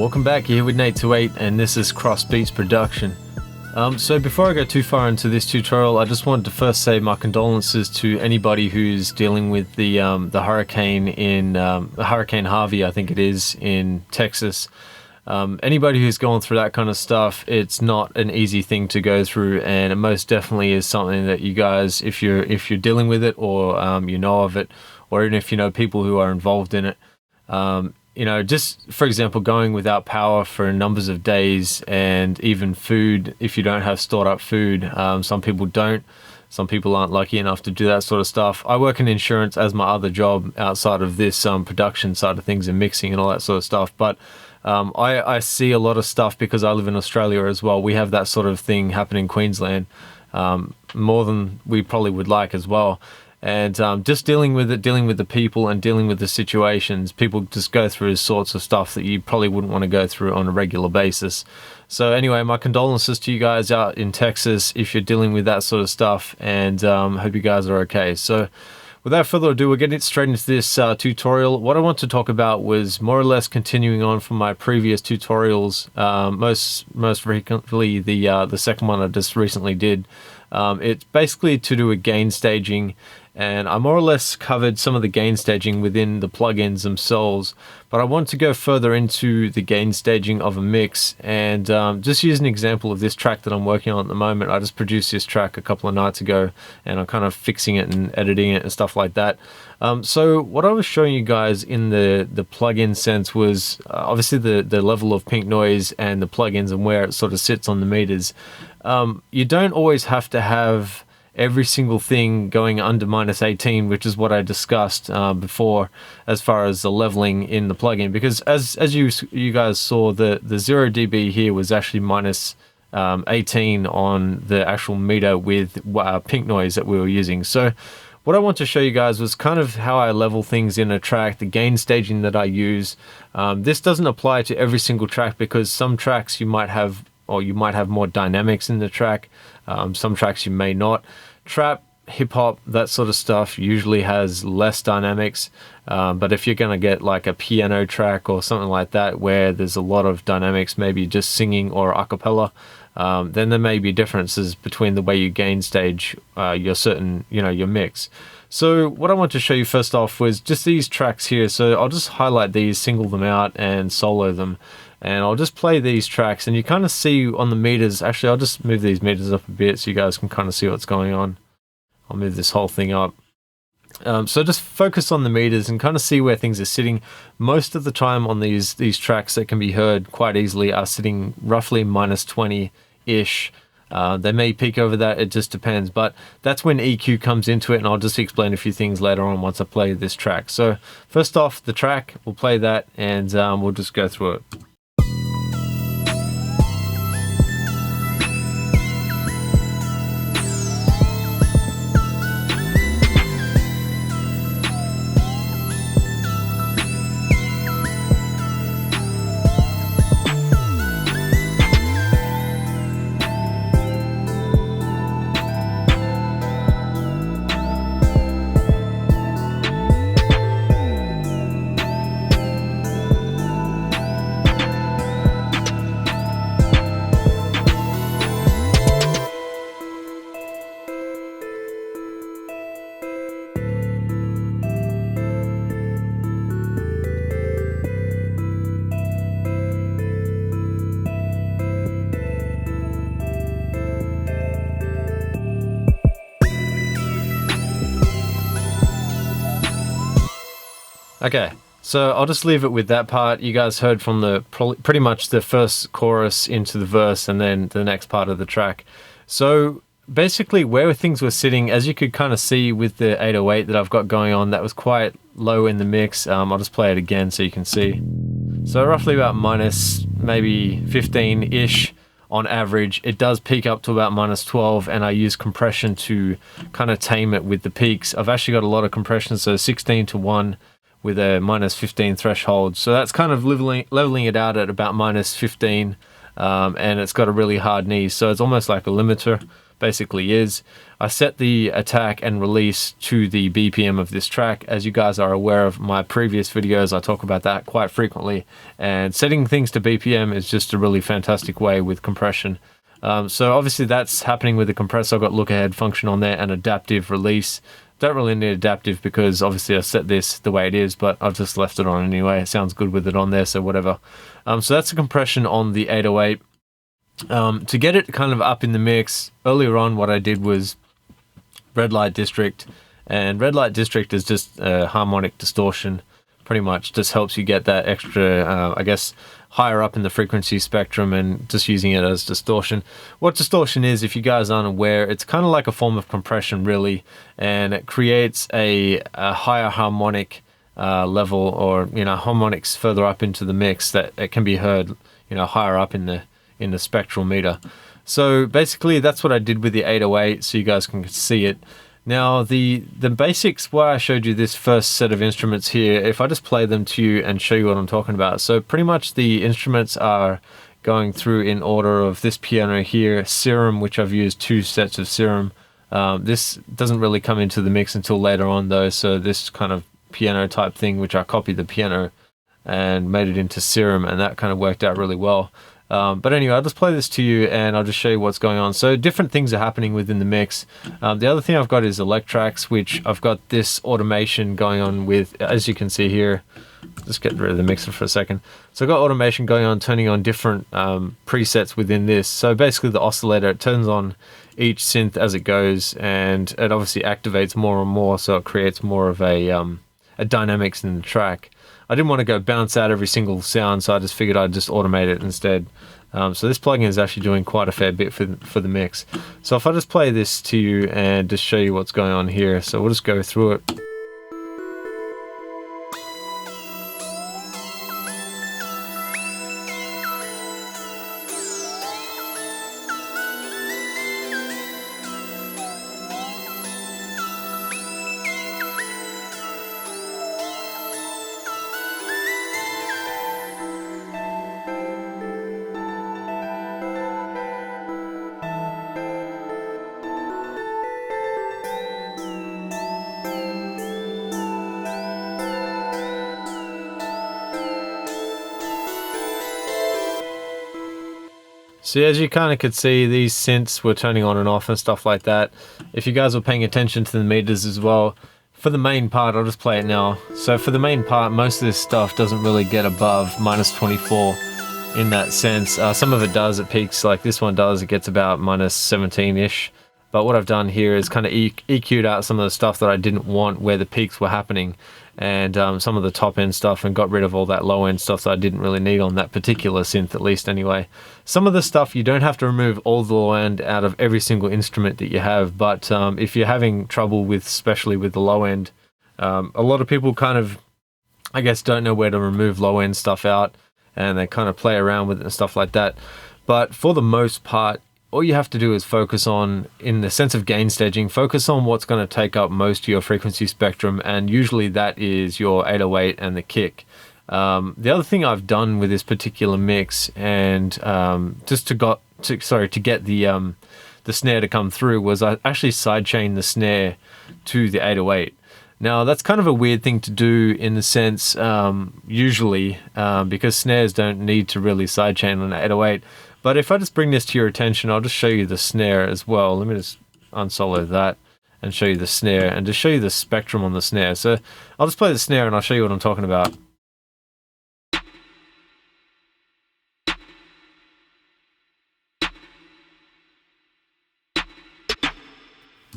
Welcome back, you're here with Nate28 and this is Crossbeats production. So before I go too far into this tutorial, I just wanted to first say my condolences to anybody who's dealing with the hurricane in Hurricane Harvey, I think it is, in Texas. Anybody who's going through that kind of stuff, it's not an easy thing to go through, and it most definitely is something that you guys, if you're dealing with it, or you know of it, or even if you know people who are involved in it, you know, just for example, going without power for numbers of days, and even food, if you don't have stored up food. Some people don't. Some people aren't lucky enough to do that sort of stuff. I work in insurance as my other job outside of this production side of things and mixing and all that sort of stuff. But I see a lot of stuff because I live in Australia as well. We have that sort of thing happen in Queensland, more than we probably would like as well. And just dealing with it, dealing with the people and dealing with the situations, people just go through sorts of stuff that you probably wouldn't want to go through on a regular basis. So anyway, my condolences to you guys out in Texas if you're dealing with that sort of stuff, and hope you guys are okay. So without further ado, we're getting straight into this tutorial. What I want to talk about was more or less continuing on from my previous tutorials, most frequently the second one I just recently did. It's basically to do with gain staging, and I more or less covered some of the gain staging within the plugins themselves, but I want to go further into the gain staging of a mix, and just use an example of this track that I'm working on at the moment. I just produced this track a couple of nights ago, and I'm kind of fixing it and editing it and stuff like that. So what I was showing you guys in the plugin sense was obviously the level of pink noise and the plugins and where it sort of sits on the meters. You don't always have to have every single thing going under -18, which is what I discussed before as far as the leveling in the plugin, because as you guys saw, the 0 dB here was actually -18 on the actual meter with pink noise that we were using. So what I want to show you guys was kind of how I level things in a track, the gain staging that I use. This doesn't apply to every single track, because some tracks you might have more dynamics in the track. Some tracks you may not. Trap, hip-hop, that sort of stuff usually has less dynamics, but if you're going to get like a piano track or something like that where there's a lot of dynamics, maybe just singing or a cappella, then there may be differences between the way you gain stage your mix. So what I want to show you first off was just these tracks here. So I'll just highlight these, single them out and solo them, and I'll just play these tracks, and you kind of see on the meters. Actually, I'll just move these meters up a bit so you guys can kind of see what's going on. I'll move this whole thing up. So just focus on the meters and kind of see where things are sitting. Most of the time on these tracks that can be heard quite easily are sitting roughly -20-ish. They may peak over that, it just depends, but that's when EQ comes into it, and I'll just explain a few things later on once I play this track. So first off, the track, we'll play that, and we'll just go through it. Okay, so I'll just leave it with that part. You guys heard from pretty much the first chorus into the verse and then the next part of the track. So basically where things were sitting, as you could kind of see with the 808 that I've got going on, that was quite low in the mix. I'll just play it again so you can see. So roughly about maybe 15-ish on average. It does peak up to about -12, and I use compression to kind of tame it with the peaks. I've actually got a lot of compression, so 16:1 with a -15 threshold. So that's kind of leveling it out at about -15. and it's got a really hard knee, so it's almost like a limiter, basically is. I set the attack and release to the BPM of this track. As you guys are aware of my previous videos, I talk about that quite frequently, and setting things to BPM is just a really fantastic way with compression. So obviously that's happening with the compressor. I've got look ahead function on there and adaptive release. Don't really need adaptive because obviously I set this the way it is, but I've just left it on anyway. It sounds good with it on there, so whatever. So that's the compression on the 808. To get it kind of up in the mix, earlier on what I did was red light district, and red light district is just harmonic distortion. Pretty much just helps you get that extra, I guess, higher up in the frequency spectrum, and just using it as distortion. What distortion is, if you guys aren't aware, it's kind of like a form of compression really, and it creates a higher harmonic level, or harmonics further up into the mix that it can be heard higher up in the spectral meter. So basically that's what I did with the 808, so you guys can see it. Now the basics, why I showed you this first set of instruments here, if I just play them to you and show you what I'm talking about. So pretty much the instruments are going through in order of this piano here, Serum, which I've used 2 sets of Serum. This doesn't really come into the mix until later on though, so this kind of piano type thing, which I copied the piano and made it into Serum, and that kind of worked out really well. But anyway, I'll just play this to you and I'll just show you what's going on. So different things are happening within the mix. The other thing I've got is electrax, which I've got this automation going on with, as you can see here. Just get rid of the mixer for a second. So I've got automation going on, turning on different presets within this. So basically the oscillator, it turns on each synth as it goes, and it obviously activates more and more, so it creates more of a dynamics in the track. I didn't want to go bounce out every single sound, so I just figured I'd just automate it instead. So this plugin is actually doing quite a fair bit for the mix. So if I just play this to you and just show you what's going on here, so we'll just go through it. So as you kind of could see, these synths were turning on and off and stuff like that. If you guys were paying attention to the meters as well, for the main part, I'll just play it now. So for the main part, most of this stuff doesn't really get above -24 in that sense. Some of it does, it peaks, like this one does, it gets about -17-ish. But what I've done here is kind of EQ'd out some of the stuff that I didn't want where the peaks were happening, and some of the top end stuff, and got rid of all that low end stuff that I didn't really need on that particular synth, at least anyway. Some of the stuff you don't have to remove all the low end out of every single instrument that you have, but if you're having trouble with, especially with the low end, a lot of people kind of, I guess, don't know where to remove low end stuff out, and they kind of play around with it and stuff like that. But for the most part, all you have to do is focus on, in the sense of gain staging, focus on what's going to take up most of your frequency spectrum, and usually that is your 808 and the kick. The other thing I've done with this particular mix, and just to get the snare to come through, was I actually sidechained the snare to the 808. Now that's kind of a weird thing to do in the sense, usually, because snares don't need to really sidechain on an 808. But if I just bring this to your attention, I'll just show you the snare as well. Let me just unsolo that and show you the snare, and just show you the spectrum on the snare. So I'll just play the snare and I'll show you what I'm talking about.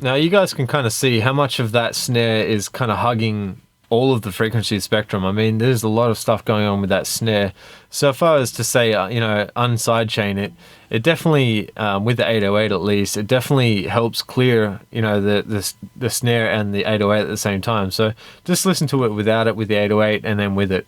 Now you guys can kind of see how much of that snare is kind of hugging all of the frequency spectrum. I mean, there's a lot of stuff going on with that snare. So if I was to say, unsidechain it, it definitely, with the 808 at least, it definitely helps clear, the snare and the 808 at the same time. So just listen to it without it, with the 808, and then with it.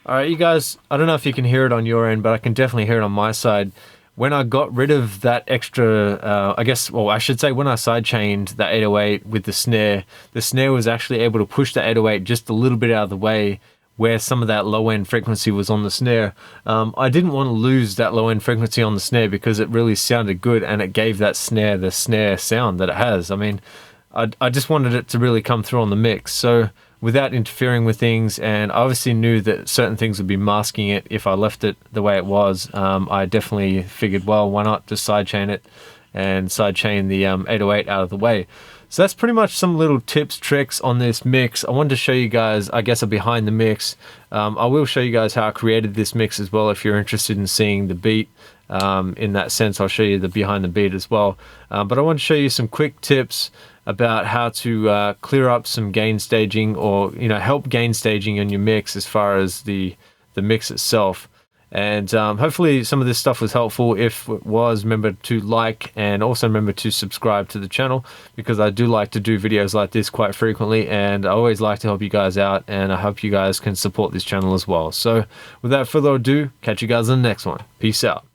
Alright, you guys, I don't know if you can hear it on your end, but I can definitely hear it on my side. When I got rid of that extra, I should say when I sidechained that 808 with the snare was actually able to push the 808 just a little bit out of the way where some of that low end frequency was on the snare. I didn't want to lose that low end frequency on the snare because it really sounded good and it gave that snare the snare sound that it has. I mean, I just wanted it to really come through on the mix. So without interfering with things, and I obviously knew that certain things would be masking it if I left it the way it was, I definitely figured, well, why not just sidechain it and sidechain the 808 out of the way. So that's pretty much some little tips, tricks on this mix. I wanted to show you guys, I guess, a behind the mix. I will show you guys how I created this mix as well if you're interested in seeing the beat. In that sense, I'll show you the behind the beat as well. But I want to show you some quick tips about how to clear up some gain staging, or help gain staging in your mix as far as the mix itself. And hopefully some of this stuff was helpful. If it was, remember to like and also remember to subscribe to the channel, because I do like to do videos like this quite frequently, and I always like to help you guys out, and I hope you guys can support this channel as well. So without further ado, catch you guys in the next one. Peace out.